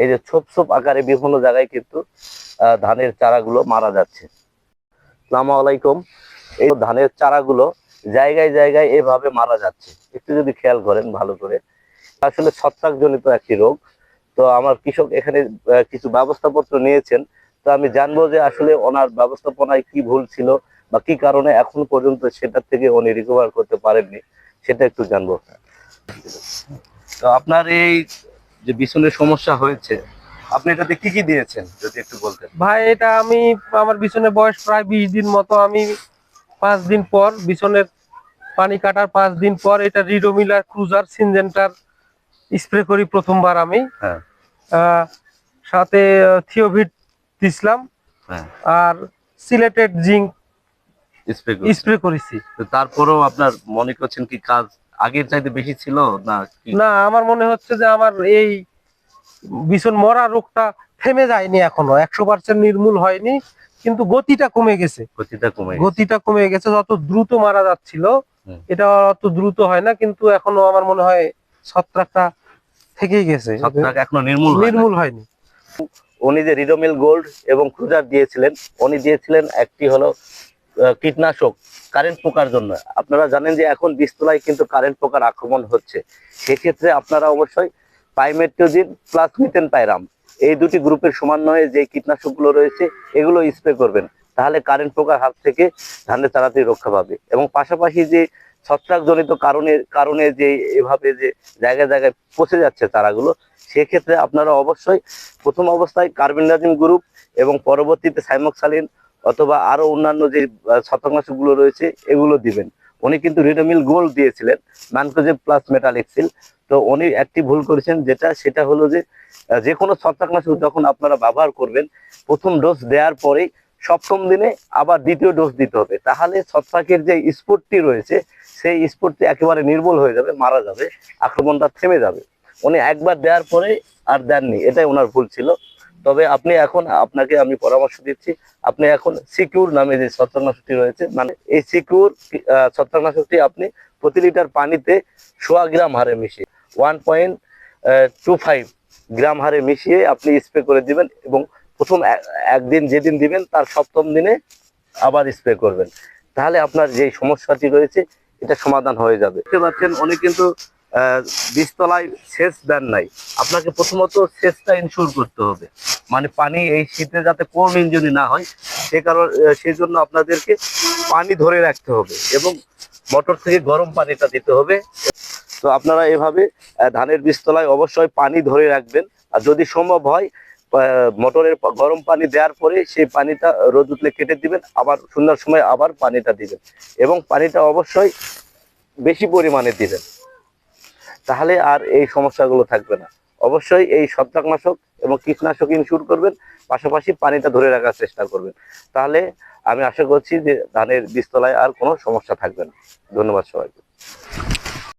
এই যে ছোপ ছোপ আকারে বিভিন্ন জায়গায় কিন্তু ধানের চারাগুলো মারা যাচ্ছে। আসসালামু আলাইকুম। এই ধানের চারাগুলো জায়গায় জায়গায় এভাবে মারা যাচ্ছে, একটু যদি খেয়াল করেন ভালো করে, আসলে ছত্রাক জনিত একটি রোগ। তো আমার কৃষক এখানে কিছু ব্যবস্থাপত্র নিয়েছেন। তো আমি জানবো যে আসলে ওনার ব্যবস্থাপনায় কি ভুল ছিল বা কি কারণে এখন পর্যন্ত সেটার থেকে উনি রিকভার করতে পারেননি, সেটা একটু জানবো। তো আপনার এই যে বিছনের সমস্যা হয়েছে, আপনি এটাতে কি কি দিয়েছেন যদি একটু বলতেন। ভাই এটা আমি আমার বিছনের বয়স প্রায় 20 দিন মতো। আমি 5 দিন পর বিছনের পানি কাটার 5 দিন পর এটা রিডোমিলার ক্রুজার সিনজেন্টার স্প্রে করি প্রথমবার আমি। হ্যাঁ, আহ, সাথে থিওভিট দিছিলাম হ্যাঁ, আর সিলেটেড জিঙ্ক স্প্রে স্প্রে করেছি। তো তারপরেও আপনার মনে করছেন কি কাজ আগের চাইতে বেশি ছিল না কি? না, আমার মনে হচ্ছে যে আমার এই বিছন মরা রোগটা থেমে যায়নি, এখনো 100% নির্মূল হয়নি, কিন্তু গতিটা কমে গেছে। গতিটা কমে গেছে, যত দ্রুত মারা যাচ্ছিল এটা অত দ্রুত হয় না, কিন্তু এখনো আমার মনে হয় ছত্রাকটা থেকেই গেছে, ছত্রাক এখনো নির্মূল হয়নি। উনি যে রিডোমিল গোল্ড এবং ক্রুজার দিয়েছিলেন, উনি দিয়েছিলেন একটি হলো কীটনাশক কারেন্ট পোকার জন্য। আপনারা জানেন যে এখন বীজতলায় কিন্তু কারেন্ট পোকার আক্রমণ হচ্ছে। সেক্ষেত্রে আপনারা অবশ্যই পাইমেট্রোজিন প্লাস মিথেন পাইরাম এই দুটি গ্রুপের সমন্বয়ে যে কীটনাশকগুলো রয়েছে এগুলো স্প্রে করবেন, তাহলে কারেন্ট পোকার হাত থেকে ধানের তাড়াতাড়ি রক্ষা পাবে। এবং পাশাপাশি যে ছত্রাকজনিত কারণে যে এভাবে যে জায়গায় জায়গায় পচে যাচ্ছে চারাগুলো, সেক্ষেত্রে আপনারা অবশ্যই প্রথম অবস্থায় কার্বেন্ডাজিম গ্রুপ এবং পরবর্তীতে সাইমোক্সালিন অথবা আরো অন্যান্য যে ছত্রাকনাশকগুলো রয়েছে এগুলো দিবেন। উনি কিন্তু রিডোমিল গোল্ড দিয়েছিলেন, ম্যানকোজেব প্লাস মেটালিক্সিল। তো উনি একটি ভুল করেছেন, সেটা হলো যে যে কোনো ছত্রাকনাশক যখন আপনারা ব্যবহার করবেন, প্রথম ডোজ দেওয়ার পরেই সপ্তম দিনে আবার দ্বিতীয় ডোজ দিতে হবে, তাহলে ছত্রাকের যে স্পোর্টটি রয়েছে সেই স্পোর্টটি একেবারে নির্মূল হয়ে যাবে, মারা যাবে, আক্রমণটা থেমে যাবে। উনি একবার দেওয়ার পরে আর দেননি, এটাই ওনার ভুল ছিল। তবে আপনি এখন, আপনাকে আমি পরামর্শ দিচ্ছি, আপনি এখন সিকিউর নামে যে ছত্রাকনাশকটি রয়েছে, মানে এই সিকিউর ছত্রাকনাশকটি আপনি প্রতি লিটার পানিতে 100 গ্রাম হারে মিশিয়ে 1.25 গ্রাম হারে মিশিয়ে আপনি স্প্রে করে দিবেন। এবং প্রথম একদিন যেদিন দিবেন তার সপ্তম দিনে আবার স্প্রে করবেন, তাহলে আপনার যে সমস্যাটি রয়েছে এটা সমাধান হয়ে যাবে। দেখতে পাচ্ছেন উনি কিন্তু বীজতলায় সেচ দেন নাই। আপনাকে প্রথমত সেচটা ইনশিওর করতে হবে, মানে পানি এই শীতে যাতে কম ইনজুরি না হয় সেই জন্য আপনাদেরকে পানি ধরে রাখতে হবে এবং মোটর থেকে গরম পানিটা দিতে হবে। তো আপনারা এভাবে ধানের বীজতলায় অবশ্যই পানি ধরে রাখবেন। আর যদি সম্ভব হয় মোটরের গরম পানি দেওয়ার পরে সেই পানিটা রোদ উঠলে কেটে দিবেন, আবার সন্ধ্যার সময় আবার পানিটা দিবেন এবং পানিটা অবশ্যই বেশি পরিমাণে দিবেন, তাহলে আর এই সমস্যাগুলো থাকবে না। অবশ্যই এই ছত্রাকনাশক এবং কীটনাশক ইনশিওর করবেন, পাশাপাশি পানিটা ধরে রাখার চেষ্টা করবেন, তাহলে আমি আশা করছি যে ধানের বীজতলায় আর কোনো সমস্যা থাকবে না। ধন্যবাদ সবাইকে।